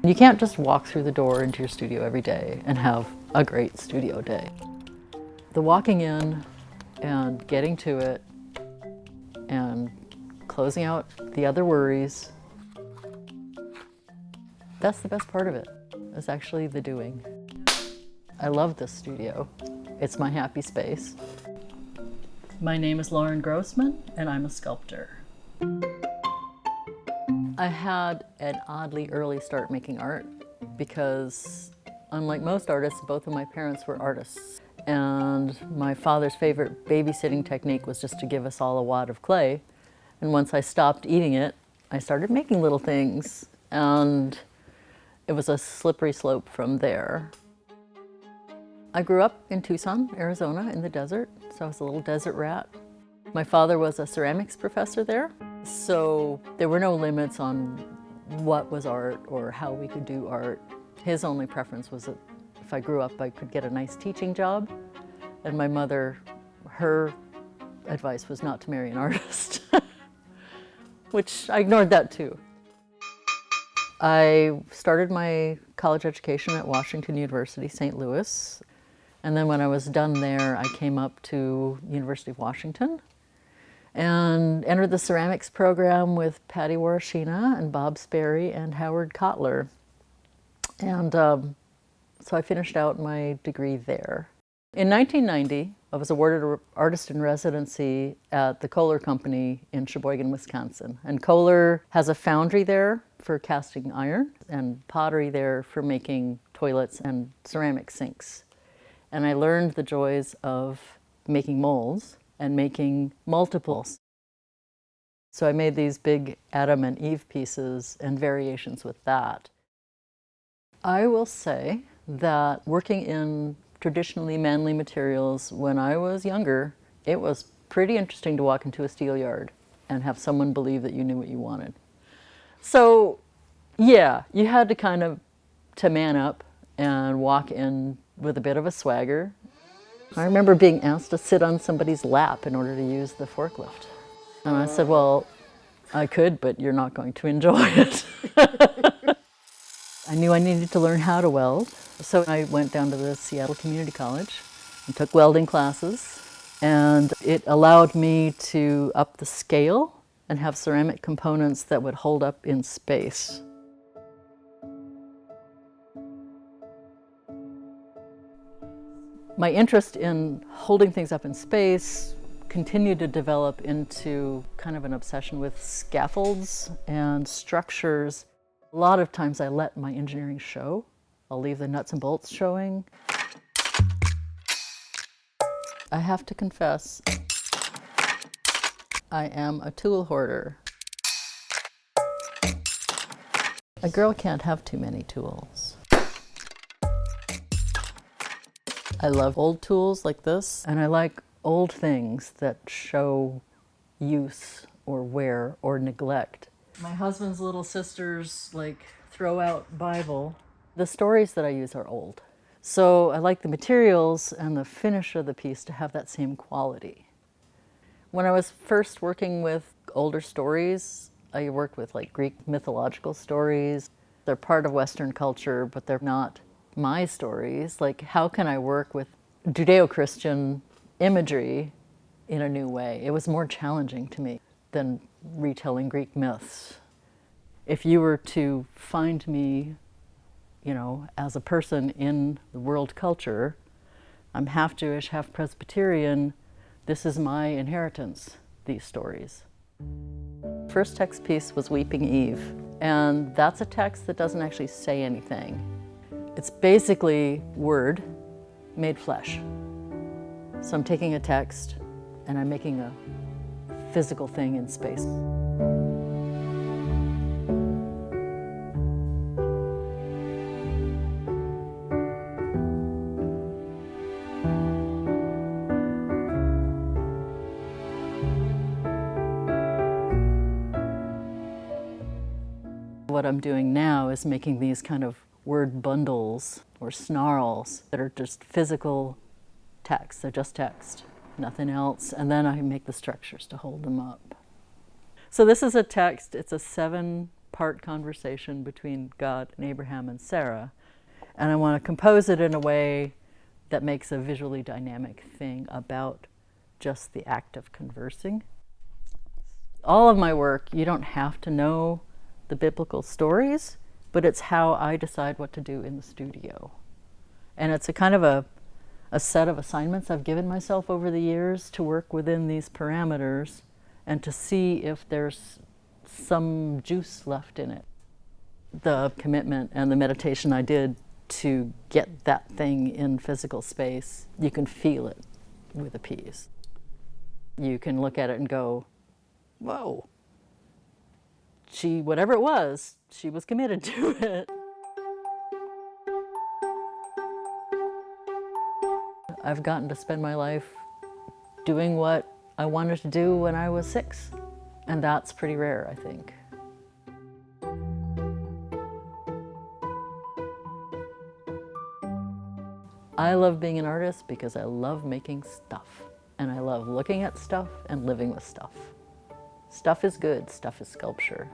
You can't just walk through the door into your studio every day and have a great studio day. The walking in and getting to it and closing out the other worries, that's the best part of it. It's actually the doing. I love this studio. It's my happy space. My name is Grossman, and I'm a sculptor. I had an oddly early start making art because, unlike most artists, both of my parents were artists. And my father's favorite babysitting technique was just to give us all a wad of clay. And once I stopped eating it, I started making little things. And it was a slippery slope from there. I grew up in Tucson, Arizona, in the desert, so I was a little desert rat. My father was a ceramics professor there, so there were no limits on what was art or how we could do art. His only preference was that if I grew up, I could get a nice teaching job. And my mother, her advice was not to marry an artist, which I ignored that too. I started my college education at Washington University, St. Louis. And then when I was done there, I came up to University of Washington and entered the ceramics program with Patty Warashina and Bob Sperry and Howard Kotler. And so I finished out my degree there. In 1990, I was awarded an artist in residency at the Kohler Company in Sheboygan, Wisconsin. And Kohler has a foundry there for casting iron and pottery there for making toilets and ceramic sinks. And I learned the joys of making molds and making multiples. So I made these big Adam and Eve pieces and variations with that. I will say that working in traditionally manly materials when I was younger, it was pretty interesting to walk into a steel yard and have someone believe that you knew what you wanted. So yeah, you had to kind of to man up and walk in with a bit of a swagger. I remember being asked to sit on somebody's lap in order to use the forklift. And I said, well, I could, but you're not going to enjoy it. I knew I needed to learn how to weld, so I went down to the Seattle Community College and took welding classes. And it allowed me to up the scale and have ceramic components that would hold up in space. My interest in holding things up in space continued to develop into kind of an obsession with scaffolds and structures. A lot of times I let my engineering show. I'll leave the nuts and bolts showing. I have to confess, I am a tool hoarder. A girl can't have too many tools. I love old tools like this, and I like old things that show use or wear or neglect. My husband's little sister's throw-out Bible. The stories that I use are old. So I like the materials and the finish of the piece to have that same quality. When I was first working with older stories, I worked with Greek mythological stories. They're part of Western culture, but they're not my stories. How can I work with Judeo-Christian imagery in a new way? It was more challenging to me than retelling Greek myths. If you were to find me, as a person in the world culture, I'm half Jewish, half Presbyterian. This is my inheritance, these stories. First text piece was Weeping Eve, and that's a text that doesn't actually say anything. It's basically word made flesh. So I'm taking a text and I'm making a physical thing in space. What I'm doing now is making these kind of word bundles or snarls that are just physical text. They're just text, nothing else. And then I make the structures to hold them up. So this is a text. It's a 7 part conversation between God and Abraham and Sarah. And I want to compose it in a way that makes a visually dynamic thing about just the act of conversing. All of my work, you don't have to know the biblical stories, but it's how I decide what to do in the studio. And it's a kind of a set of assignments I've given myself over the years to work within these parameters and to see if there's some juice left in it. The commitment and the meditation I did to get that thing in physical space, you can feel it with a piece. You can look at it and go, whoa, whatever it was, she was committed to it. I've gotten to spend my life doing what I wanted to do when I was 6, and that's pretty rare, I think. I love being an artist because I love making stuff, and I love looking at stuff and living with stuff. Stuff is good, stuff is sculpture.